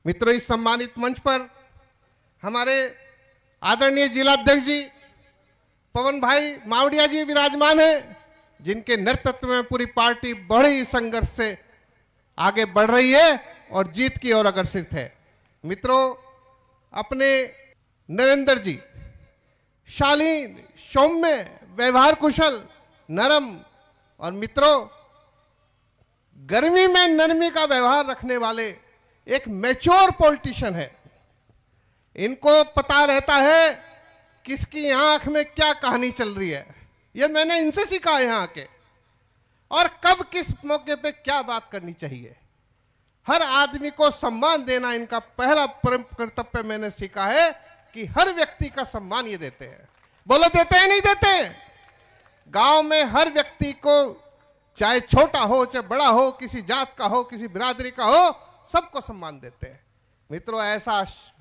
मित्रों, इस सम्मानित मंच पर हमारे आदरणीय जिलाध्यक्ष जी पवन भाई मावड़िया जी विराजमान हैं, जिनके नेतृत्व में पूरी पार्टी बड़े संघर्ष से आगे बढ़ रही है और जीत की ओर अग्रसर है। मित्रों, अपने नरेंद्र जी शालीन, सौम्य, व्यवहार कुशल, नरम और मित्रों गर्मी में नरमी का व्यवहार रखने वाले एक मैच्योर पॉलिटिशियन है। इनको पता रहता है किसकी आंख में क्या कहानी चल रही है। यह मैंने इनसे सीखा है यहाँ के, और कब किस मौके पे क्या बात करनी चाहिए। हर आदमी को सम्मान देना इनका पहला परम कर्तव्य मैंने सीखा है कि हर व्यक्ति का सम्मान ये देते हैं। बोलो, देते हैं नहीं देते? गांव में हर व्यक्ति को, चाहे छोटा हो चाहे बड़ा हो, किसी जात का हो किसी बिरादरी का हो, सबको सम्मान देते हैं। मित्रों, ऐसा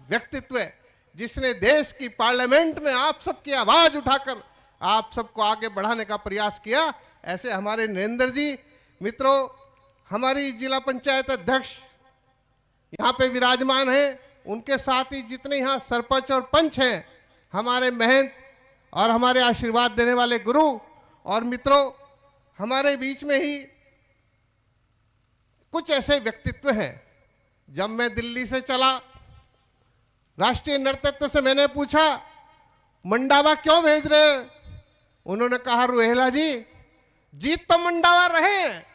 व्यक्तित्व है जिसने देश की पार्लियामेंट में आप सबकी आवाज उठाकर आप सबको आगे बढ़ाने का प्रयास किया। ऐसे हमारे नरेंद्र जी, मित्रों, हमारी जिला पंचायत अध्यक्ष यहाँ पे विराजमान हैं, उनके साथ ही जितने यहाँ सरपंच और पंच हैं, हमारे महंत और हमारे आशीर्वाद देने वाले गुरु, और मित्रों हमारे बीच में ही कुछ ऐसे व्यक्तित्व हैं। जब मैं दिल्ली से चला, राष्ट्रीय नेतृत्व से मैंने पूछा मंडावा क्यों भेज रहे हैं? उन्होंने कहा, रुहेला जी, जीत तो मंडावा रहे हैं,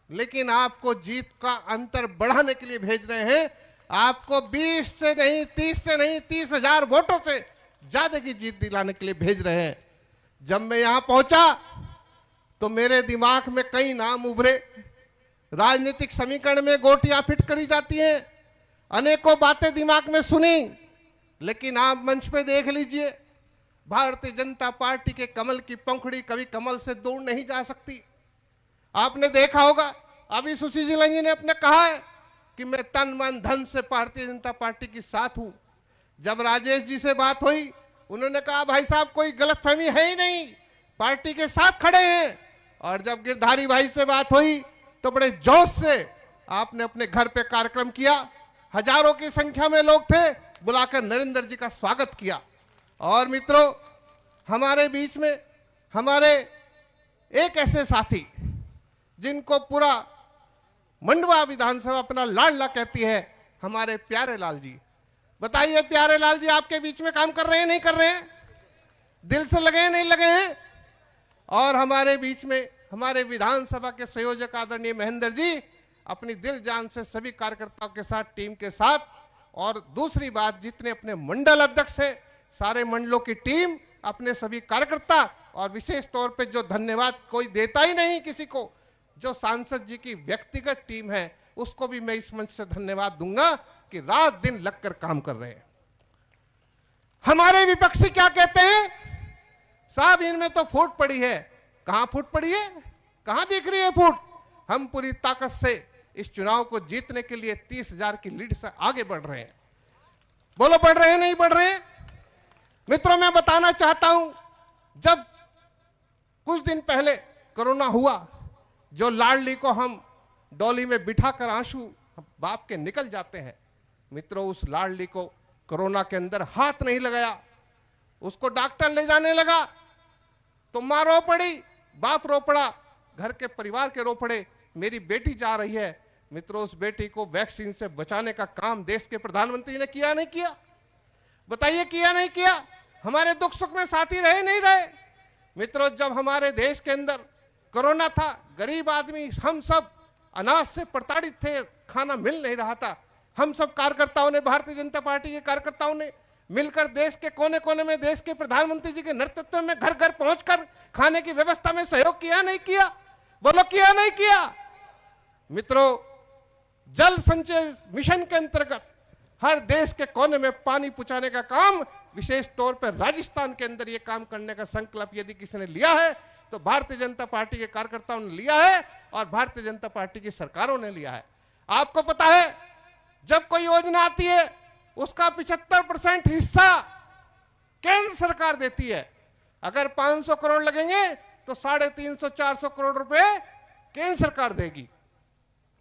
लेकिन आपको जीत का अंतर बढ़ाने के लिए भेज रहे हैं। आपको 20 से नहीं, 30 से नहीं, 30,000 वोटों से ज्यादा की जीत दिलाने के लिए भेज रहे हैं। जब मैं यहां पहुंचा तो मेरे दिमाग में कई नाम उभरे। राजनीतिक समीकरण में गोटियां फिट करी जाती हैं, अनेकों बातें दिमाग में सुनी, लेकिन आप मंच पे देख लीजिए, भारतीय जनता पार्टी के कमल की पंखुड़ी कभी कमल से दूर नहीं जा सकती। आपने देखा होगा, अभी सुशील जी ने अपने कहा है कि मैं तन मन धन से भारतीय जनता पार्टी के साथ हूं। जब राजेश जी से बात हुई, उन्होंने कहा, भाई साहब कोई गलतफहमी है ही नहीं, पार्टी के साथ खड़े हैं। और जब गिरधारी भाई से बात हुई तो बड़े जोश से आपने अपने घर पे कार्यक्रम किया, हजारों की संख्या में लोग थे, बुलाकर नरेंद्र जी का स्वागत किया। और मित्रों, हमारे बीच में हमारे एक ऐसे साथी जिनको पूरा मंडवा विधानसभा अपना लाडला कहती है, हमारे प्यारे लाल जी। बताइए प्यारे लाल जी, आपके बीच में काम कर रहे हैं नहीं कर रहे हैं? दिल से लगे हैं नहीं लगे हैं? और हमारे बीच में हमारे विधानसभा के संयोजक आदरणीय महेंद्र जी अपनी दिल जान से सभी कार्यकर्ताओं के साथ, टीम के साथ, और दूसरी बात, जितने अपने मंडल अध्यक्ष है, सारे मंडलों की टीम, अपने सभी कार्यकर्ता, और विशेष तौर पे जो धन्यवाद कोई देता ही नहीं किसी को, जो सांसद जी की व्यक्तिगत टीम है, उसको भी मैं इस मंच से धन्यवाद दूंगा कि रात दिन लगकर काम कर रहे हैं। हमारे विपक्षी क्या कहते हैं? साहब इनमें तो फूट पड़ी है। कहां फूट पड़ी है? कहां दिख रही है फूट? हम पूरी ताकत से इस चुनाव को जीतने के लिए 30,000 की लीड से आगे बढ़ रहे हैं। बोलो, बढ़ रहे हैं नहीं बढ़ रहे हैं? मित्रों, मैं बताना चाहता हूं, जब कुछ दिन पहले कोरोना हुआ, जो लाडली को हम डोली में बिठाकर आंसू बाप के निकल जाते हैं, मित्रों उस लाडली को कोरोना के अंदर हाथ नहीं लगाया, उसको डॉक्टर ले जाने लगा तो मां रो पड़ी, बाप रो पड़ा, घर के परिवार के रो पड़े, मेरी बेटी जा रही है। मित्रों, उस बेटी को वैक्सीन से बचाने का काम देश के प्रधानमंत्री ने किया नहीं किया? बताइए, किया नहीं किया? हमारे दुख सुख में साथी रहे नहीं रहे? मित्रों, जब हमारे देश के अंदर कोरोना था, गरीब आदमी हम सब अनाज से प्रताड़ित थे, खाना मिल नहीं रहा था, हम सब कार्यकर्ताओं ने, भारतीय जनता पार्टी के कार्यकर्ताओं ने मिलकर देश के कोने कोने में देश के प्रधानमंत्री जी के नेतृत्व में घर घर पहुंचकर खाने की व्यवस्था में सहयोग किया नहीं किया? बोलो, किया नहीं किया? मित्रों, जल संचय मिशन के अंतर्गत हर देश के कोने में पानी पहुंचाने का काम, विशेष तौर पर राजस्थान के अंदर यह काम करने का संकल्प यदि किसी ने लिया है तो भारतीय जनता पार्टी के कार्यकर्ताओं ने लिया है और भारतीय जनता पार्टी की सरकारों ने लिया है। आपको पता है, जब कोई योजना आती है उसका 75% हिस्सा केंद्र सरकार देती है। अगर 500 करोड़ लगेंगे तो 350-400 करोड़ रुपए केंद्र सरकार देगी।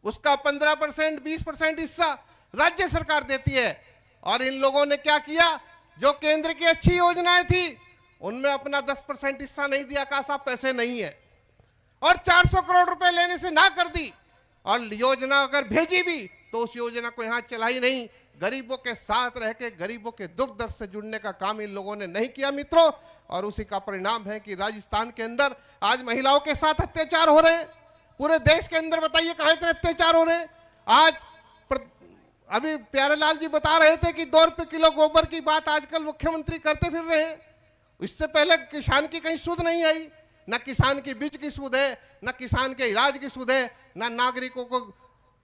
उसका 15%, 20% हिस्सा राज्य सरकार देती है। और इन लोगों ने क्या किया, जो केंद्र की अच्छी योजनाएं थी उनमें अपना 10% हिस्सा नहीं दिया, कहा साहब पैसे नहीं है, और 400 करोड़ रुपए लेने से ना कर दी। और योजना अगर भेजी भी तो उस योजना को यहां चलाई नहीं। गरीबों के साथ रह के गरीबों के दुख दर्द से जुड़ने का काम इन लोगों ने नहीं किया मित्रों। और उसी का परिणाम है कि राजस्थान के अंदर आज महिलाओं के साथ अत्याचार हो रहे हैं। पूरे देश के अंदर बताइए कहां इतने अत्याचार हो रहे हैं। आज अभी प्यारेलाल जी बता रहे थे कि 2 रुपए किलो गोबर की बात आजकल मुख्यमंत्री करते फिर रहे हैं। इससे पहले किसान की कहीं सुध नहीं आई, ना किसान की बीज की सुध है, ना किसान के इलाज की सुध है, ना नागरिकों को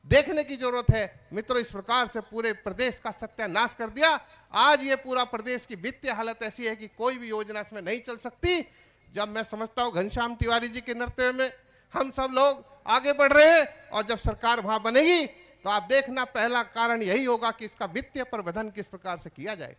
देखने की जरूरत है। मित्रों, इस प्रकार से पूरे प्रदेश का सत्यानाश कर दिया। आज ये पूरा प्रदेश की वित्तीय हालत ऐसी है कि कोई भी योजना इसमें नहीं चल सकती। जब मैं समझता हूं घनश्याम तिवारी जी के नेतृत्व में हम सब लोग आगे बढ़ रहे हैं, और जब सरकार वहां बनेगी तो आप देखना पहला कारण यही होगा कि इसका वित्तीय प्रबंधन किस प्रकार से किया जाए।